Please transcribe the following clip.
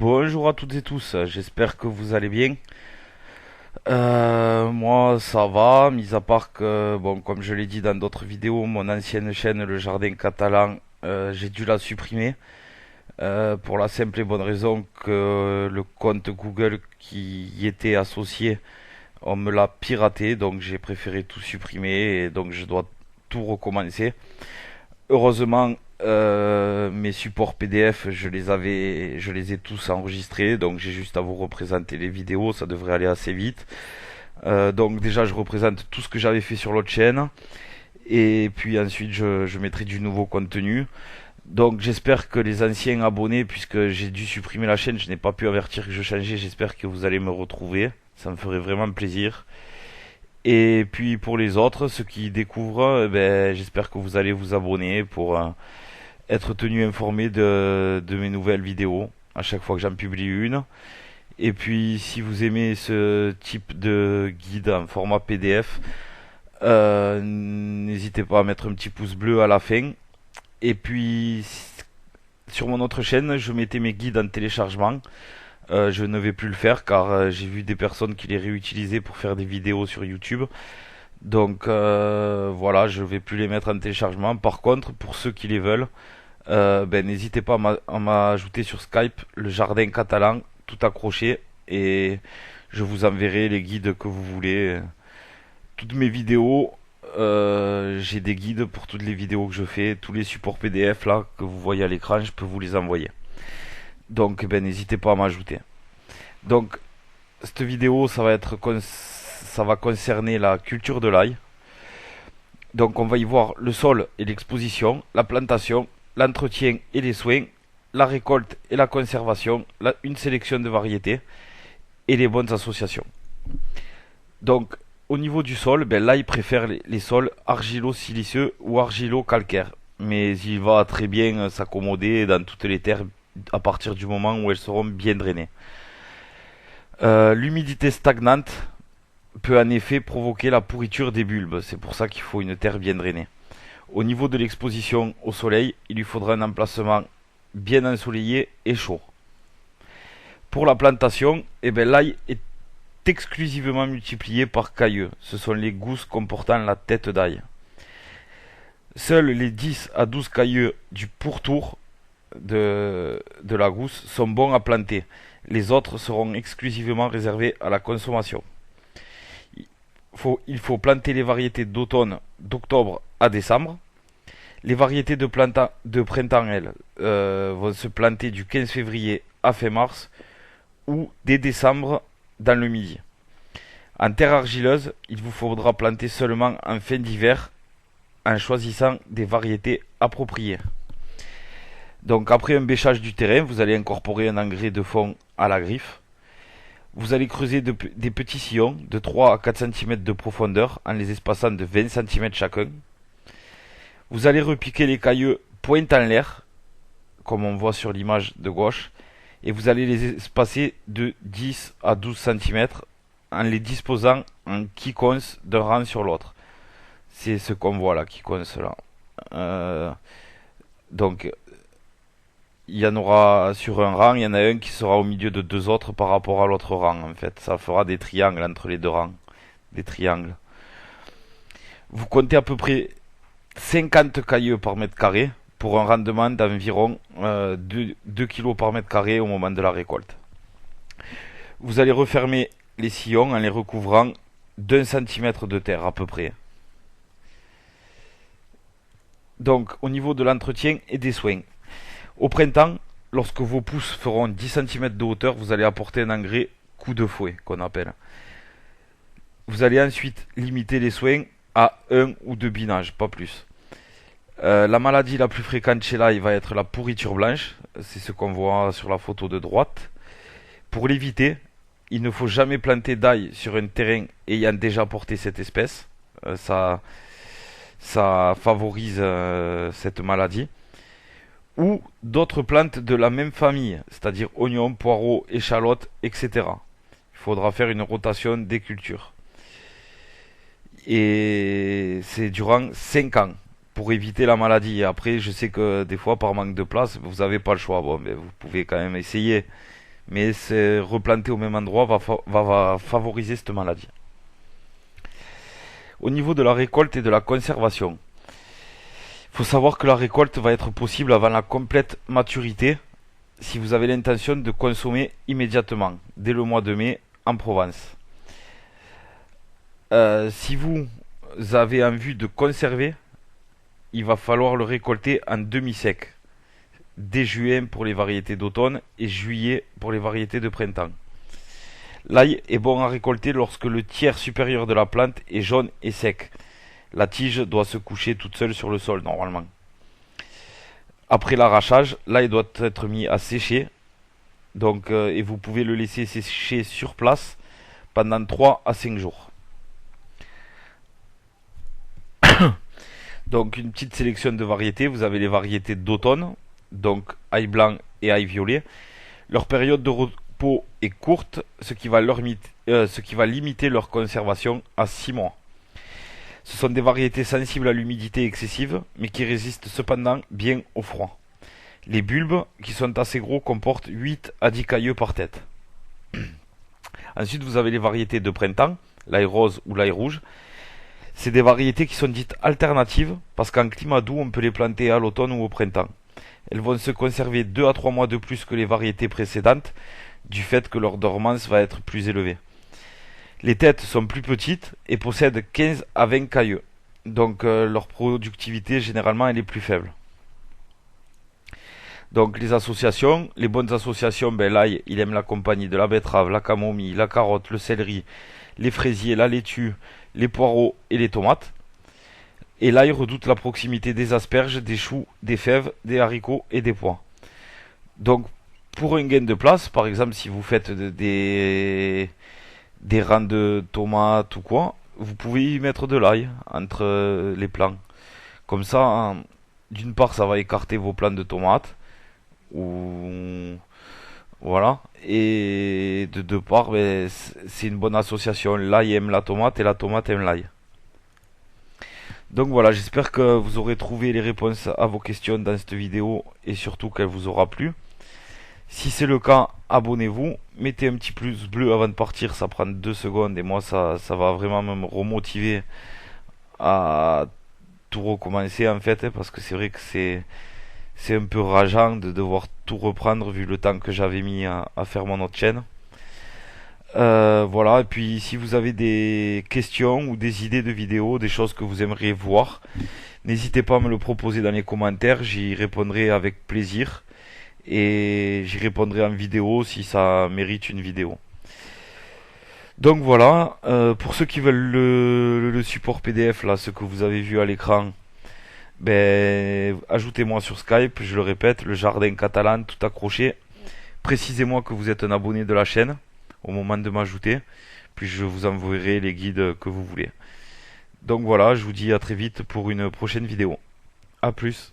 Bonjour à toutes et tous, j'espère que vous allez bien. Moi ça va, mis à part que, bon, comme je l'ai dit dans d'autres vidéos, mon ancienne chaîne, le Jardin Catalan, j'ai dû la supprimer. Pour la simple et bonne raison que le compte Google qui y était associé, on me l'a piraté, donc j'ai préféré tout supprimer et donc je dois tout recommencer. Heureusement, mes supports PDF, je les ai tous enregistrés, donc j'ai juste à vous représenter les vidéos, ça devrait aller assez vite. Donc déjà, je représente tout ce que j'avais fait sur l'autre chaîne, et puis ensuite, je mettrai du nouveau contenu. Donc j'espère que les anciens abonnés, puisque j'ai dû supprimer la chaîne, je n'ai pas pu avertir que je changeais, j'espère que vous allez me retrouver, ça me ferait vraiment plaisir. Et puis pour les autres, ceux qui découvrent, j'espère que vous allez vous abonner pour être tenu informé de mes nouvelles vidéos à chaque fois que j'en publie une. Et puis si vous aimez ce type de guide en format PDF, n'hésitez pas à mettre un petit pouce bleu à la fin. Et puis sur mon autre chaîne, je mettais mes guides en téléchargement. Je ne vais plus le faire car j'ai vu des personnes qui les réutilisaient pour faire des vidéos sur YouTube. Donc voilà, je vais plus les mettre en téléchargement. Par contre, pour ceux qui les veulent, n'hésitez pas à m'ajouter sur Skype, le Jardin Catalan, tout accroché, et je vous enverrai les guides que vous voulez. Toutes mes vidéos, j'ai des guides pour toutes les vidéos que je fais, tous les supports PDF là que vous voyez à l'écran, je peux vous les envoyer. Donc n'hésitez pas à m'ajouter. Donc cette vidéo, ça va concerner la culture de l'ail. Donc on va y voir le sol et l'exposition, la plantation, l'entretien et les soins, la récolte et la conservation, une sélection de variétés et les bonnes associations. Donc au niveau du sol, l'ail préfère les sols argilo-siliceux ou argilo-calcaires. Mais il va très bien s'accommoder dans toutes les terres à partir du moment où elles seront bien drainées. L'humidité stagnante peut en effet provoquer la pourriture des bulbes. C'est pour ça qu'il faut une terre bien drainée. Au niveau de l'exposition au soleil, il lui faudra un emplacement bien ensoleillé et chaud. Pour la plantation, l'ail est exclusivement multiplié par cailleux. Ce sont les gousses comportant la tête d'ail. Seuls les 10 à 12 cailleux du pourtour de la gousse sont bons à planter. Les autres seront exclusivement réservés à la consommation. Il faut planter les variétés d'automne d'octobre à décembre. Les variétés de printemps, elles, vont se planter du 15 février à fin mars ou dès décembre dans le midi. En terre argileuse, il vous faudra planter seulement en fin d'hiver en choisissant des variétés appropriées. Donc après un bêchage du terrain, vous allez incorporer un engrais de fond à la griffe. Vous allez creuser des petits sillons de 3 à 4 cm de profondeur en les espaçant de 20 cm chacun. Vous allez repiquer les cailleux pointe en l'air, comme on voit sur l'image de gauche, et vous allez les espacer de 10 à 12 cm en les disposant en quinconce d'un rang sur l'autre. C'est ce qu'on voit là, quinconce là. Donc il y en aura sur un rang, il y en a un qui sera au milieu de deux autres par rapport à l'autre rang en fait. Ça fera des triangles entre les deux rangs. Des triangles. Vous comptez à peu près 50 cailleux par mètre carré pour un rendement d'environ 2 kg par mètre carré au moment de la récolte. Vous allez refermer les sillons en les recouvrant d'1 cm de terre à peu près. Donc au niveau de l'entretien et des soins. Au printemps, lorsque vos pousses feront 10 cm de hauteur, vous allez apporter un engrais coup de fouet qu'on appelle. Vous allez ensuite limiter les soins à 1 ou 2 binages, pas plus. La maladie la plus fréquente chez l'ail va être la pourriture blanche, c'est ce qu'on voit sur la photo de droite. Pour l'éviter, il ne faut jamais planter d'ail sur un terrain ayant déjà porté cette espèce. Ça favorise cette maladie. Ou d'autres plantes de la même famille, c'est-à-dire oignons, poireaux, échalotes, etc. Il faudra faire une rotation des cultures. Et c'est durant 5 ans pour éviter la maladie. Et après, je sais que des fois, par manque de place, vous n'avez pas le choix. Bon, mais vous pouvez quand même essayer. mais c'est replanter au même endroit va favoriser cette maladie. Au niveau de la récolte et de la conservation, il faut savoir que la récolte va être possible avant la complète maturité si vous avez l'intention de consommer immédiatement, dès le mois de mai en Provence. Si vous avez envie de conserver, il va falloir le récolter en demi-sec, dès juin pour les variétés d'automne et juillet pour les variétés de printemps. L'ail est bon à récolter lorsque le tiers supérieur de la plante est jaune et sec. La tige doit se coucher toute seule sur le sol normalement. Après l'arrachage, l'ail doit être mis à sécher, et vous pouvez le laisser sécher sur place pendant 3 à 5 jours. Donc une petite sélection de variétés, vous avez les variétés d'automne, donc ail blanc et ail violet. Leur période de repos est courte, ce qui va limiter leur conservation à 6 mois. Ce sont des variétés sensibles à l'humidité excessive, mais qui résistent cependant bien au froid. Les bulbes, qui sont assez gros, comportent 8 à 10 cailleux par tête. Ensuite, vous avez les variétés de printemps, l'ail rose ou l'ail rouge. C'est des variétés qui sont dites alternatives, parce qu'en climat doux, on peut les planter à l'automne ou au printemps. Elles vont se conserver 2 à 3 mois de plus que les variétés précédentes, du fait que leur dormance va être plus élevée. Les têtes sont plus petites et possèdent 15 à 20 cailleux, donc leur productivité généralement elle est plus faible. Donc les associations, les bonnes associations, l'ail il aime la compagnie de la betterave, la camomille, la carotte, le céleri, les fraisiers, la laitue, les poireaux et les tomates. Et l'ail redoute la proximité des asperges, des choux, des fèves, des haricots et des pois. Donc pour un gain de place, par exemple si vous faites des rangs de tomates ou quoi, vous pouvez y mettre de l'ail entre les plants. Comme ça, d'une part ça va écarter vos plants de tomates, ou voilà, et de deux parts c'est une bonne association. L'ail aime la tomate et la tomate aime l'ail. Donc voilà, j'espère que vous aurez trouvé les réponses à vos questions dans cette vidéo et surtout qu'elle vous aura plu. Si c'est le cas, abonnez-vous, mettez un petit pouce bleu avant de partir, ça prend 2 secondes et moi ça va vraiment me remotiver à tout recommencer en fait, parce que c'est vrai que c'est un peu rageant de devoir tout reprendre vu le temps que j'avais mis à faire mon autre chaîne. Voilà, et puis si vous avez des questions ou des idées de vidéos, des choses que vous aimeriez voir, n'hésitez pas à me le proposer dans les commentaires, j'y répondrai avec plaisir. Et j'y répondrai en vidéo si ça mérite une vidéo. Donc voilà, pour ceux qui veulent le support PDF, là, ce que vous avez vu à l'écran, ajoutez-moi sur Skype, je le répète, le jardin catalan, tout accroché. Précisez-moi que vous êtes un abonné de la chaîne au moment de m'ajouter, puis je vous enverrai les guides que vous voulez. Donc voilà, je vous dis à très vite pour une prochaine vidéo. A plus.